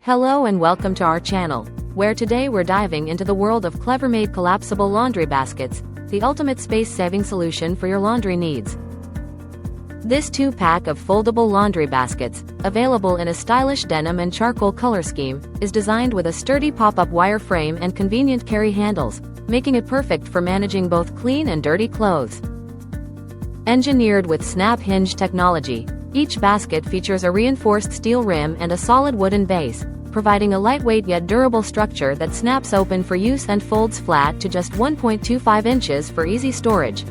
Hello and welcome to our channel, where today we're diving into the world of CleverMade Collapsible Laundry Baskets, the ultimate space-saving solution for your laundry needs. This 2-pack of foldable laundry baskets, available in a stylish denim and charcoal color scheme, is designed with a sturdy pop-up wire frame and convenient carry handles, making it perfect for managing both clean and dirty clothes. Engineered with snap hinge technology, each basket features a reinforced steel rim and a solid wooden base, providing a lightweight yet durable structure that snaps open for use and folds flat to just 1.25 inches for easy storage.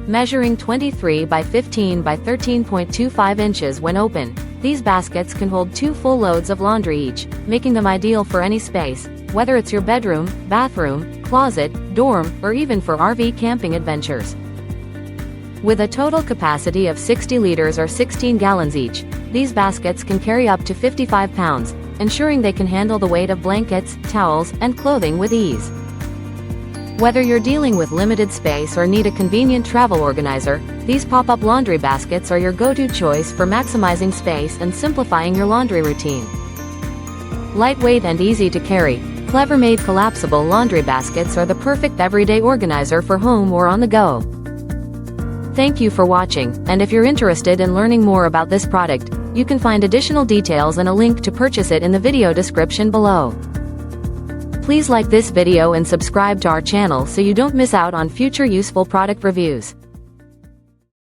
Measuring 23 by 15 by 13.25 inches when open, these baskets can hold 2 full loads of laundry each, making them ideal for any space, whether it's your bedroom, bathroom, closet, dorm, or even for RV camping adventures. With a total capacity of 60 liters or 16 gallons each, these baskets can carry up to 55 pounds, ensuring they can handle the weight of blankets, towels, and clothing with ease. Whether you're dealing with limited space or need a convenient travel organizer, these pop-up laundry baskets are your go-to choice for maximizing space and simplifying your laundry routine. Lightweight and easy to carry, CleverMade Collapsible Laundry Baskets are the perfect everyday organizer for home or on the go. Thank you for watching, and if you're interested in learning more about this product, you can find additional details and a link to purchase it in the video description below. Please like this video and subscribe to our channel so you don't miss out on future useful product reviews.